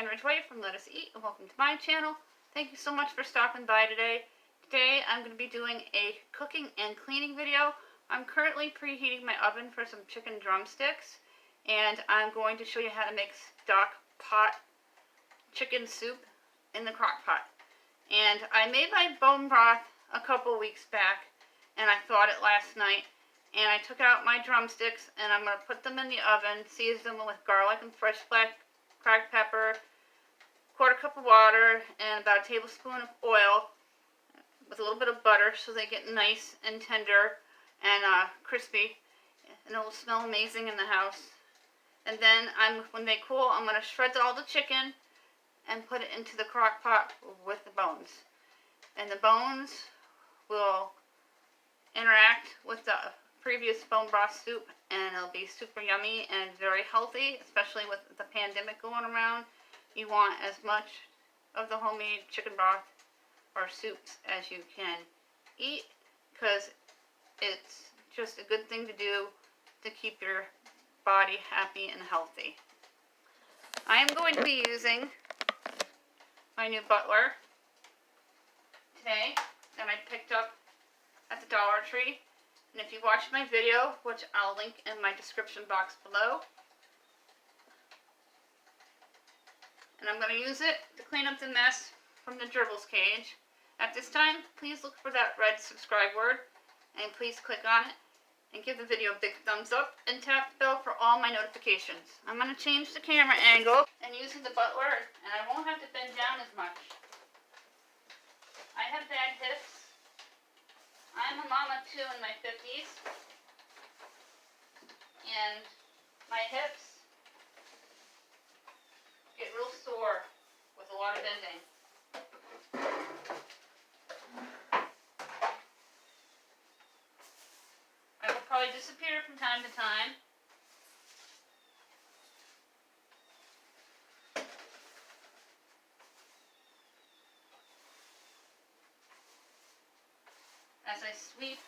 Jen Ridgway from Let Us Eat, and welcome to my channel. Thank you so much for stopping by today. Today I'm going to be doing a cooking and cleaning video. I'm currently preheating my oven for some chicken drumsticks, and I'm going to show you how to make stock pot chicken soup in the crock pot. And I made my bone broth a couple weeks back, and I thawed it last night. And I took out my drumsticks, and I'm going to put them in the oven, season them with garlic and fresh black cracked pepper, quarter cup of water, and about a tablespoon of oil with a little bit of butter so they get nice and tender and crispy, and it will smell amazing in the house. And then when they cool, I'm going to shred all the chicken and put it into the crock pot with the bones. And the bones will interact with the previous bone broth soup, and it'll be super yummy and very healthy, especially with the pandemic going around. You want as much of the homemade chicken broth or soups as you can eat, because it's just a good thing to do to keep your body happy and healthy. I am going to be using my new Butler today that I picked up at the Dollar Tree. And if you watched my video, which I'll link in my description box below, and I'm going to use it to clean up the mess from the gerbils cage. At this time, please look for that red subscribe word, and please click on it, and give the video a big thumbs up, and tap the bell for all my notifications. I'm going to change the camera angle, and using the Butler, and I won't have to bend down as much. I have bad hips. I'm a mama too in my 50s, and my hips get real sore with a lot of bending. I will probably disappear from time to time. As I sweep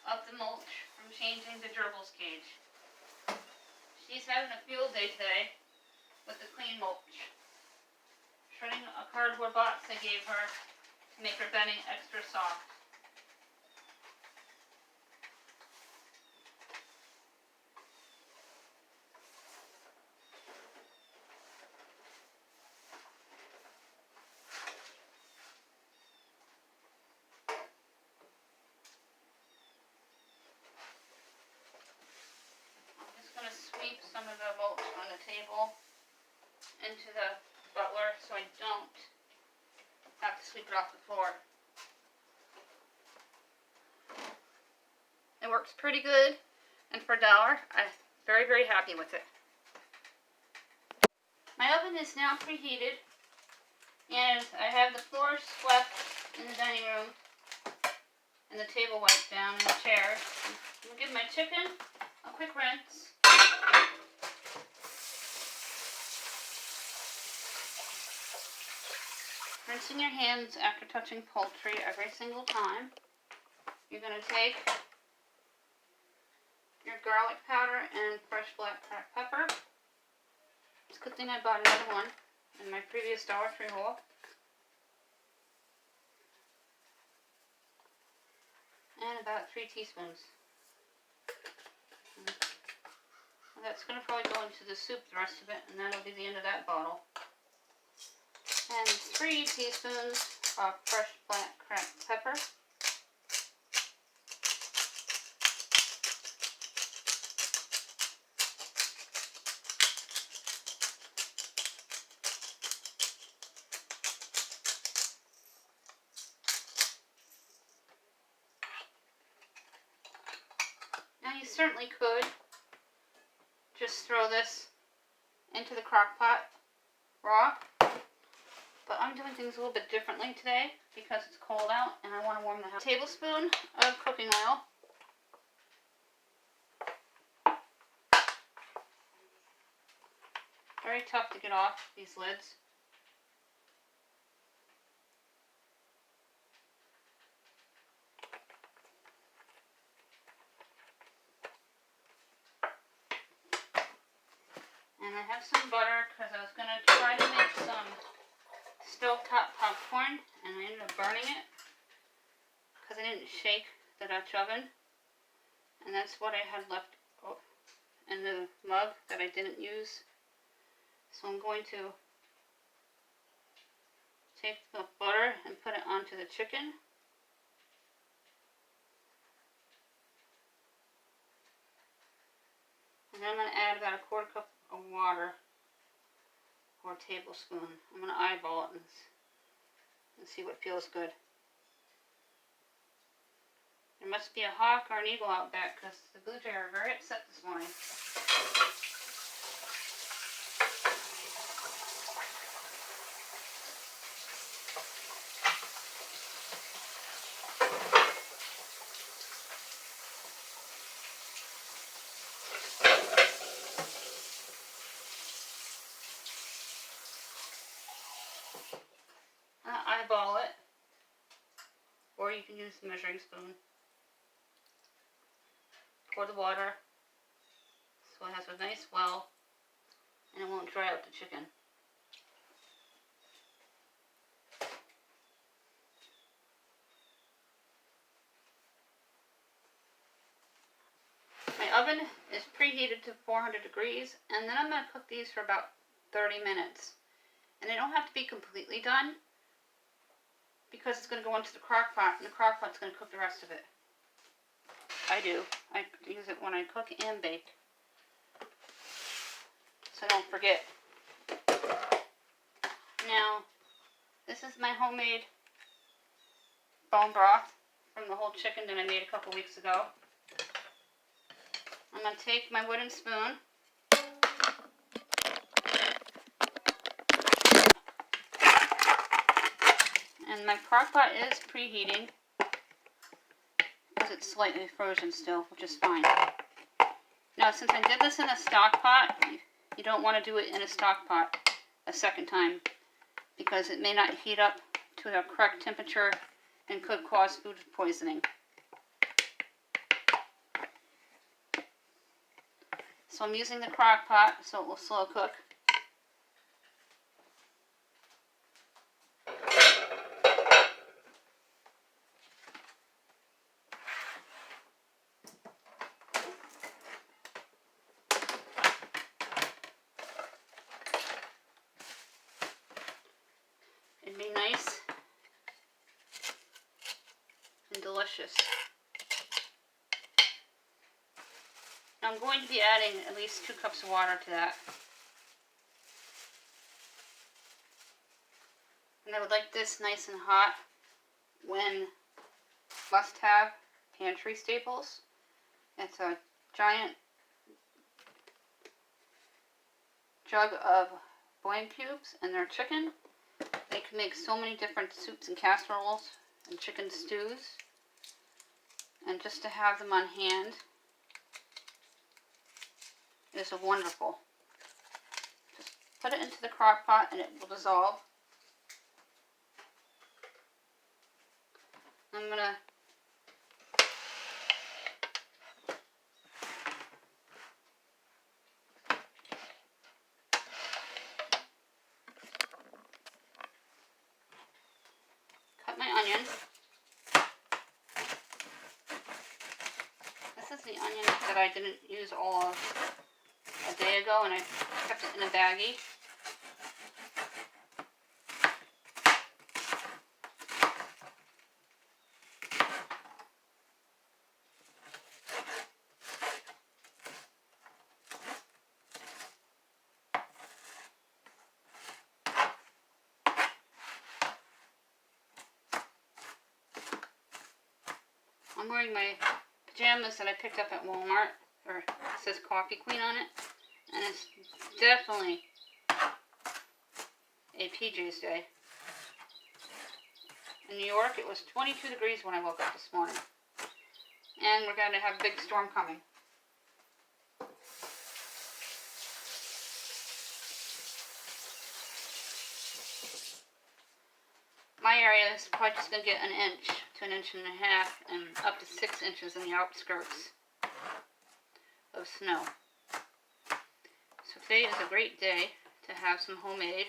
up the mulch from changing the gerbils cage. She's having a field day today with the clean mulch. Shredding a cardboard box I gave her to make her bedding extra soft. Sweep some of the mulch on the table into the Butler so I don't have to sweep it off the floor. It works pretty good, and for $1, I'm very, very happy with it. My oven is now preheated, and I have the floor swept in the dining room and the table wiped down and the chairs. I'm going to give my chicken a quick rinse. Rinsing your hands after touching poultry every single time. You're going to take your garlic powder and fresh black cracked pepper. It's a good thing I bought another one in my previous Dollar Tree haul. And about 3 teaspoons. That's going to probably go into the soup, the rest of it, and that'll be the end of that bottle. And 3 teaspoons of fresh black cracked pepper. Now you certainly could just throw this into the crock pot raw. But I'm doing things a little bit differently today because it's cold out and I want to warm the house. A tablespoon of cooking oil. Very tough to get off these lids. And I have have some butter because I was going to try to make some stovetop popcorn, and I ended up burning it because I didn't shake the Dutch oven, and that's what I had left in the mug that I didn't use. So I'm going to take the butter and put it onto the chicken. And then I'm going to add about a quarter cup of water, or a tablespoon. I'm going to eyeball it and see what feels good. There must be a hawk or an eagle out back because the blue jay are very upset this morning. Eyeball it, or you can use the measuring spoon. Pour the water so it has a nice well and it won't dry out the chicken. My oven is preheated to 400 degrees, and then I'm going to cook these for about 30 minutes. And they don't have to be completely done, because it's going to go into the crock pot, and the crock pot's going to cook the rest of it. I do. I use it when I cook and bake, so I don't forget. Now, this is my homemade bone broth from the whole chicken that I made a couple weeks ago. I'm going to take my wooden spoon and my crock pot is preheating because it's slightly frozen still, which is fine. Now, since I did this in a stock pot, you don't want to do it in a stock pot a second time because it may not heat up to the correct temperature and could cause food poisoning. So I'm using the crock pot so it will slow cook. It'd be nice and delicious. Now I'm going to be adding at least 2 cups of water to that. And I would like this nice and hot when must-have pantry staples. It's a giant jug of bouillon cubes and they're chicken. They can make so many different soups and casseroles and chicken stews. And just to have them on hand is wonderful. Just put it into the crock pot and it will dissolve. I'm going to cut my onion. This is the onion that I didn't use all of a day ago, and I kept it in a baggie. I'm wearing my pajamas that I picked up at Walmart, or it says Coffee Queen on it, and it's definitely a PJ's day. In New York, it was 22 degrees when I woke up this morning, and we're going to have a big storm coming. My area is probably just going to get an inch to an inch and a half and up to 6 inches in the outskirts of snow. So Today is a great day to have some homemade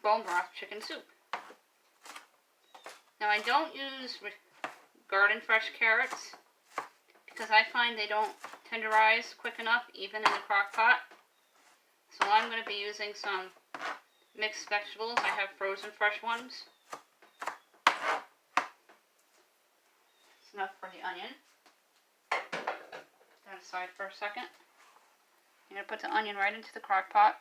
bone broth chicken soup. Now I don't use garden fresh carrots because I find they don't tenderize quick enough even in the crock pot. So I'm going to be using some mixed vegetables. I have frozen fresh ones. It's enough for the onion. Put that aside for a second. I'm going to put the onion right into the crock pot.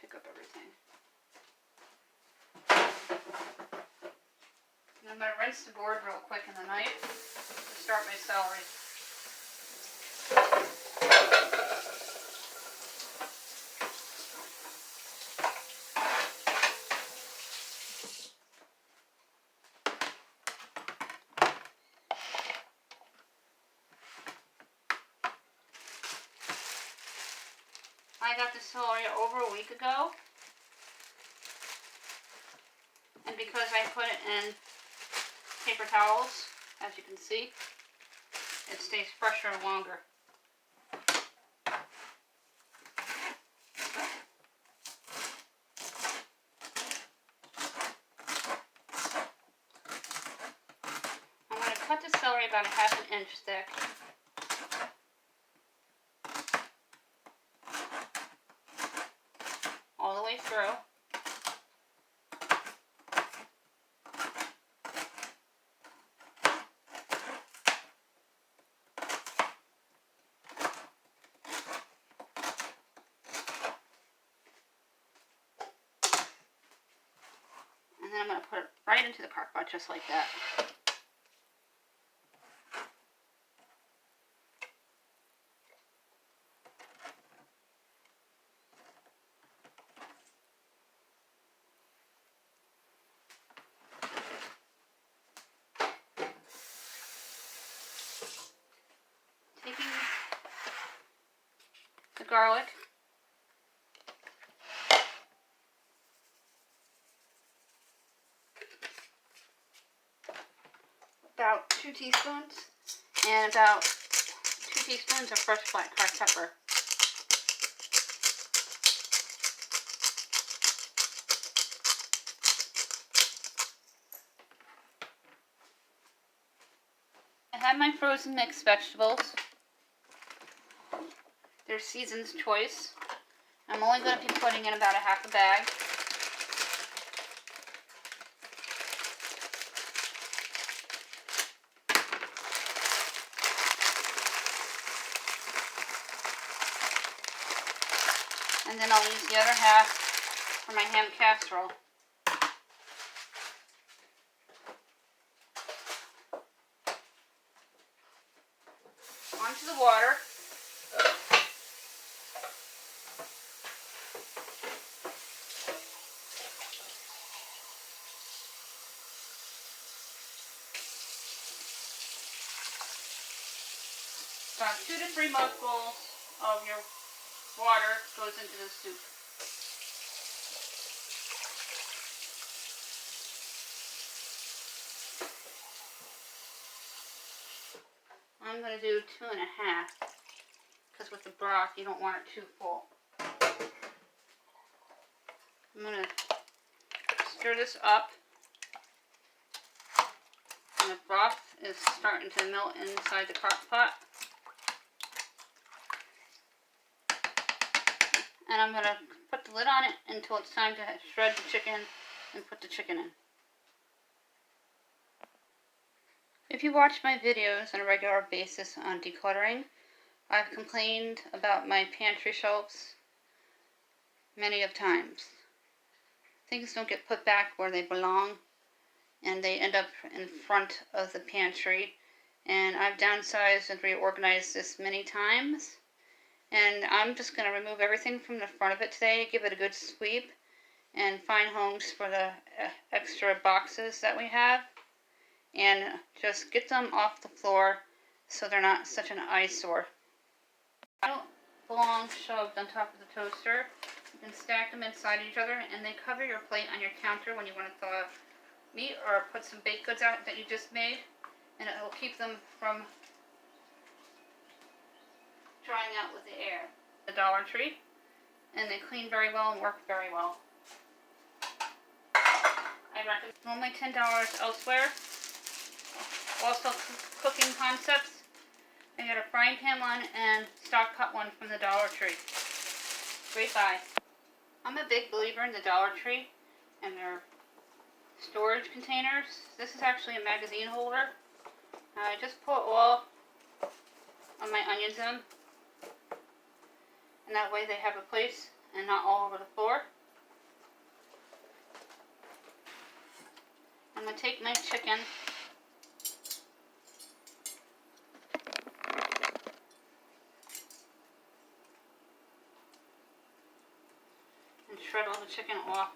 Pick up everything. And I'm going to rinse the board real quick in the night to start my celery. I got the celery over a week ago, and because I put it in paper towels, as you can see, it stays fresher longer. I'm going to cut the celery about a ½ inch thick. All the way through. And then I'm going to put it right into the crock pot just like that. Taking the garlic, about 2 teaspoons, and about 2 teaspoons of fresh black cracked pepper. I have my frozen mixed vegetables. They're season's choice. I'm only going to be putting in about a ½ bag. And then I'll use the other half for my ham casserole. Onto the water. About 2 to 3 mugfuls of your water goes into the soup. I'm going to do 2 1/2 because with the broth you don't want it too full. I'm going to stir this up. And the broth is starting to melt inside the crock pot. And I'm going to put the lid on it until it's time to shred the chicken and put the chicken in. If you watch my videos on a regular basis on decluttering, I've complained about my pantry shelves many of times. Things don't get put back where they belong, and they end up in front of the pantry. And I've downsized and reorganized this many times. And I'm just going to remove everything from the front of it today, give it a good sweep, and find homes for the extra boxes that we have, and just get them off the floor so they're not such an eyesore. They don't belong shoved on top of the toaster. You can stack them inside each other, and they cover your plate on your counter when you want to thaw meat or put some baked goods out that you just made, and it will keep them from drying out with the air. The Dollar Tree, and they clean very well and work very well. I recommend normally $10 elsewhere. Also, cooking concepts. I got a frying pan one and stock pot one from the Dollar Tree. Great buy. I'm a big believer in the Dollar Tree and their storage containers. This is actually a magazine holder. I just put oil on my onions in them, and that way they have a place and not all over the floor. I'm going to take my chicken and shred all the chicken off.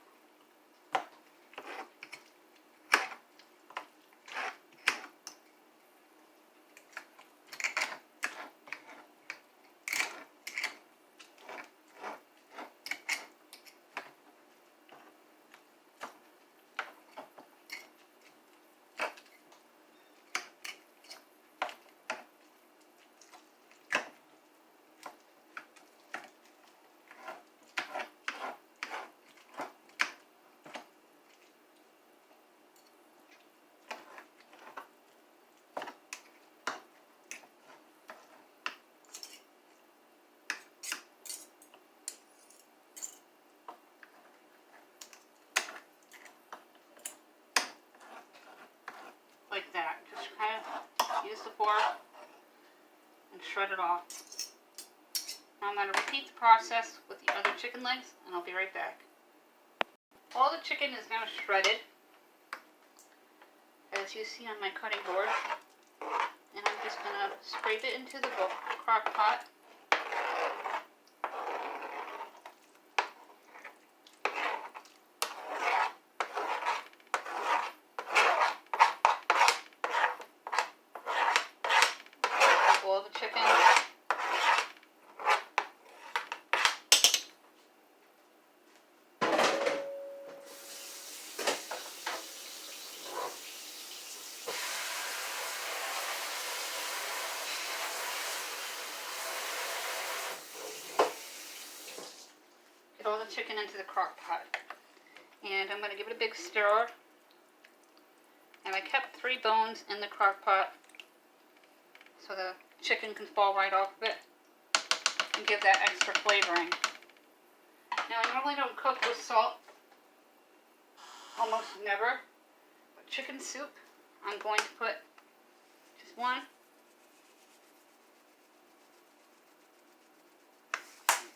Like that. Just kind of use the fork and shred it off. Now I'm going to repeat the process with the other chicken legs, and I'll be right back. All the chicken is now shredded, as you see on my cutting board, and I'm just going to scrape it into the crock pot. All the chicken. Get all the chicken into the crock pot. And I'm going to give it a big stir. And I kept 3 bones in the crock pot so the chicken can fall right off of it and give that extra flavoring. Now, I normally don't cook with salt, almost never, but chicken soup, I'm going to put just 1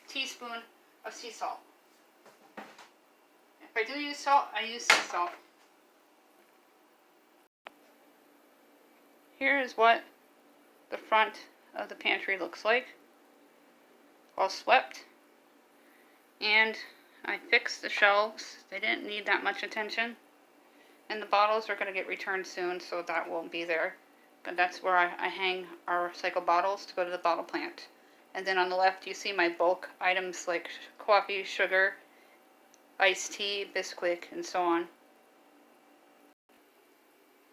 teaspoon of sea salt. If I do use salt, I use sea salt. Here is what the front of the pantry looks like, all swept, and I fixed the shelves. They didn't need that much attention, and the bottles are going to get returned soon, so that won't be there, but that's where I hang our recycled bottles to go to the bottle plant. And then on the left you see my bulk items like coffee, sugar, iced tea, Bisquick, and so on.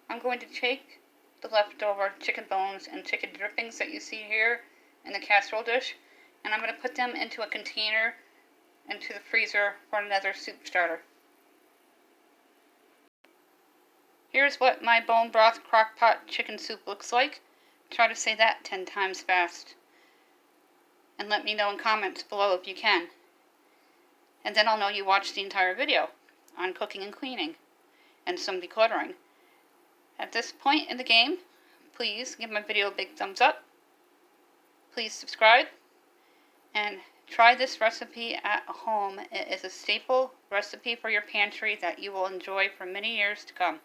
I'm going to take the leftover chicken bones and chicken drippings that you see here in the casserole dish, and I'm going to put them into a container into the freezer for another soup starter. Here's what my bone broth crock pot chicken soup looks like. Try to say that 10 times fast. And let me know in comments below if you can. And then I'll know you watched the entire video on cooking and cleaning and some decluttering. At this point in the game, please give my video a big thumbs up. Please subscribe and try this recipe at home. It is a staple recipe for your pantry that you will enjoy for many years to come.